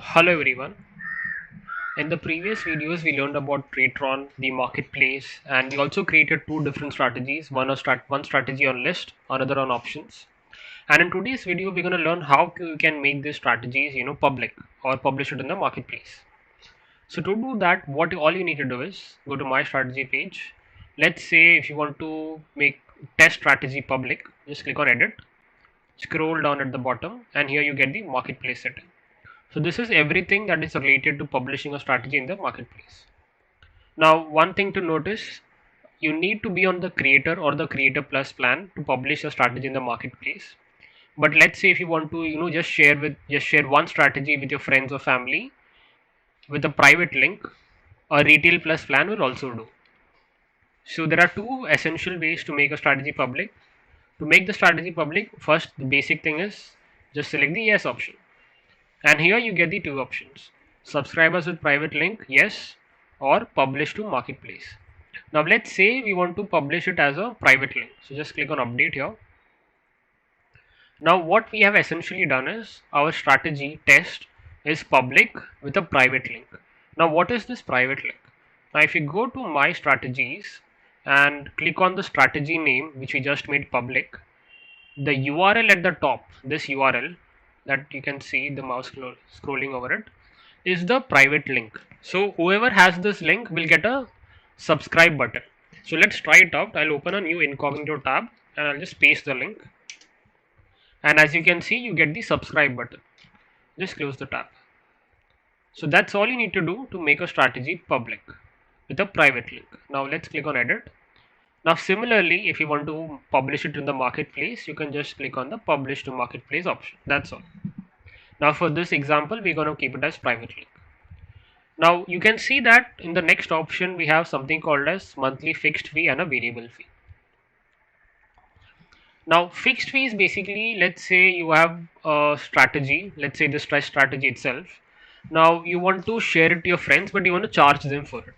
Hello everyone. In the previous videos, we learned about Tradetron, the marketplace, and we also created two different strategies. One strategy on list, another on options. And in today's video, we're going to learn how you can make these strategies, public or publish it in the marketplace. So to do that, what all you need to do is go to my strategy page. Let's say if you want to make test strategy public, just click on edit, scroll down at the bottom, and here you get the marketplace setting. So this is everything that is related to publishing a strategy in the marketplace. Now, one thing to notice, you need to be on the creator or the creator plus plan to publish a strategy in the marketplace. But let's say if you want to, just share one strategy with your friends or family with a private link, a retail plus plan will also do. So there are two essential ways to make a strategy public. To make the strategy public, first the basic thing is just select the yes option. And here you get the two options: subscribers with private link, yes, or publish to marketplace. Now let's say we want to publish it as a private link. So just click on update here. Now what we have essentially done is our strategy test is public with a private link. Now what is this private link? Now if you go to my strategies and click on the strategy name which we just made public, the URL at the top, this URL that you can see the mouse scrolling over it, is the private link. So whoever has this link will get a subscribe button. So let's try it out. I'll open a new incognito tab and I'll just paste the link. And as you can see, you get the subscribe button. Just close the tab. So that's all you need to do to make a strategy public with a private link. Now let's click on edit. Now similarly, if you want to publish it in the marketplace, you can just click on the publish to marketplace option. That's all. Now for this example, we're going to keep it as private link. Now you can see that in the next option we have something called as monthly fixed fee and a variable fee. Now fixed fee is basically, let's say you have a strategy, let's say the stress strategy itself. Now you want to share it to your friends, but you want to charge them for it.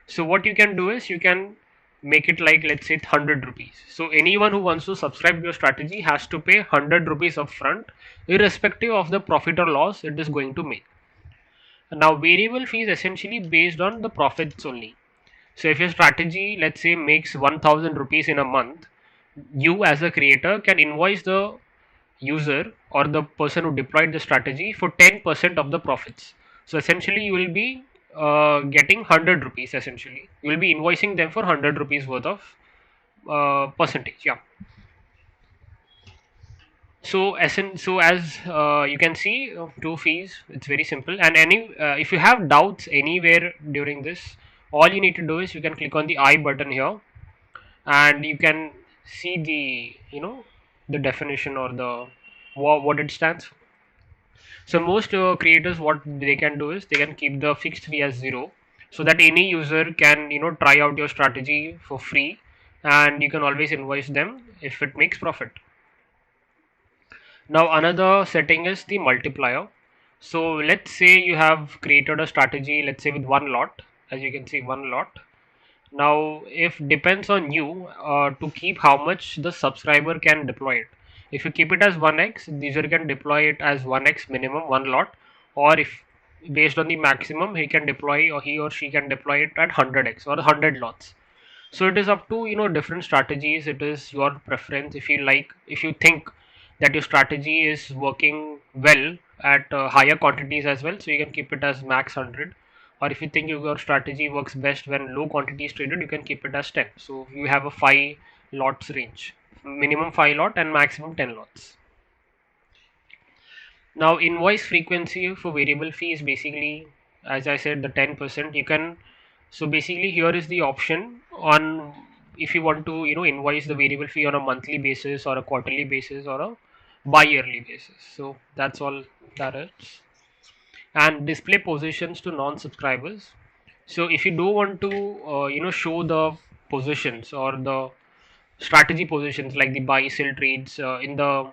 So what you can do is you can make it like, let's say 100 rupees. So anyone who wants to subscribe to your strategy has to pay 100 rupees upfront, irrespective of the profit or loss it is going to make. Now variable fee is essentially based on the profits only. So if your strategy, let's say, makes 1000 rupees in a month, you as a creator can invoice the user or the person who deployed the strategy for 10% of the profits. So essentially you will be getting 100 rupees. Essentially you will be invoicing them for 100 rupees worth of percentage. Yeah. So as you can see, two fees, it's very simple. And if you have doubts anywhere during this, all you need to do is you can click on the I button here and you can see the the definition or the what it stands for. So most creators, what they can do is they can keep the fixed fee as 0, so that any user can try out your strategy for free, and you can always invoice them if it makes profit. Now another setting is the multiplier. So let's say you have created a strategy, let's say with one lot, as you can see, one lot. Now if depends on you to keep how much the subscriber can deploy it. If you keep it as 1x, the user can deploy it as 1x minimum, one lot, or if based on the maximum he can deploy, or he or she can deploy it at 100x or 100 lots. So it is up to different strategies. It is your preference. If you think that your strategy is working well at higher quantities as well, so you can keep it as max 100. Or if you think your strategy works best when low quantity is traded, you can keep it as 10. So you have a 5 lots range, minimum 5 lot and maximum 10 lots. Now invoice frequency for variable fee is basically, as I said, the 10%. You can, so basically here is the option on if you want to invoice the variable fee on a monthly basis or a quarterly basis or a bi-yearly basis. So that's all that is. And display positions to non-subscribers. So if you don't want to show the positions or the strategy positions like the buy sell trades in the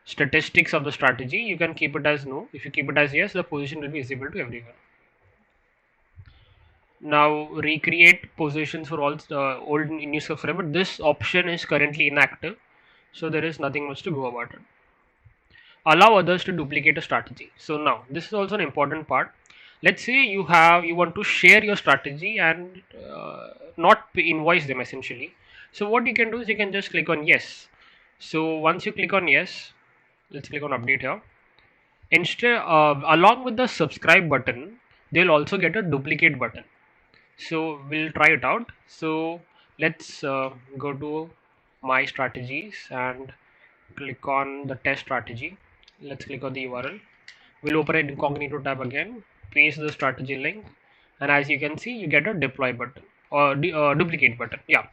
statistics of the strategy, you can keep it as no. If you keep it as yes, the position will be visible to everyone. Now recreate positions for all old new subscriber. This option is currently inactive, so there is nothing much to go about it. allow others to duplicate a strategy. So now this is also an important part. Let's say you want to share your strategy and not invoice them essentially. So what you can do is you can just click on yes. So once you click on yes, let's click on update here. Instead, along with the subscribe button, they'll also get a duplicate button. So we'll try it out. So let's go to my strategies and click on the test strategy. Let's click on the URL. We'll open an incognito tab again, paste the strategy link, and as you can see, you get a deploy button or duplicate button. Yeah.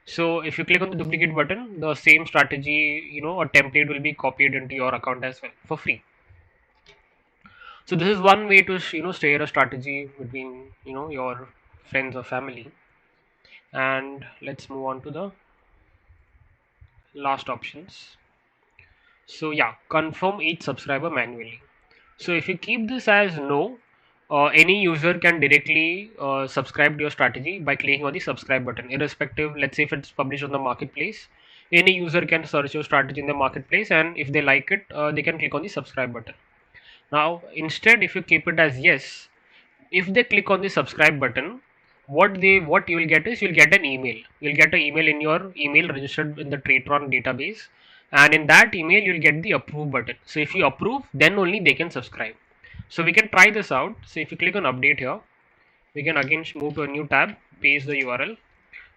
So if you click on the duplicate button, the same strategy, a template will be copied into your account as well for free. So this is one way to share a strategy between your friends or family. And let's move on to the last options. So yeah, confirm each subscriber manually. So if you keep this as no, any user can directly subscribe to your strategy by clicking on the subscribe button, irrespective. Let's say if it's published on the marketplace, any user can search your strategy in the marketplace, and if they like it, they can click on the subscribe button. Now, instead, if you keep it as yes, if they click on the subscribe button, what you will get is you'll get an email. You'll get an email in your email registered in the Tradetron database, and in that email you'll get the approve button. So if you approve, then only they can subscribe. So we can try this out. So if you click on update here, we can again move to a new tab, paste the URL.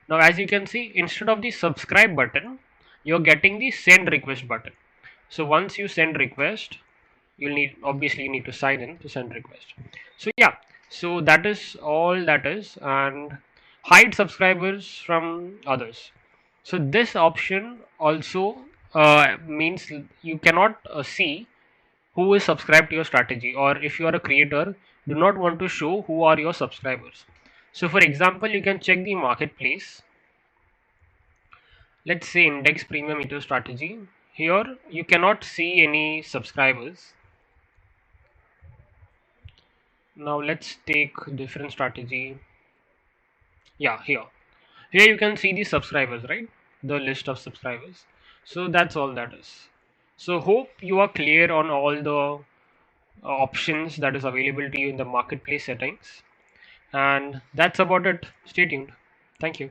Now as you can see, instead of the subscribe button, you're getting the send request button. So once you send request, you'll need obviously you need to sign in to send request. So yeah, so that is all that is. And hide subscribers from others. So this option also means you cannot see who is subscribed to your strategy, or if you are a creator, do not want to show who are your subscribers. So for example, you can check the marketplace. Let's say index premium ETF strategy. Here you cannot see any subscribers. Now let's take different strategy. Yeah, here you can see the subscribers, right? The list of subscribers. So that's all that is. So hope you are clear on all the options that is available to you in the marketplace settings. And that's about it. Stay tuned. Thank you.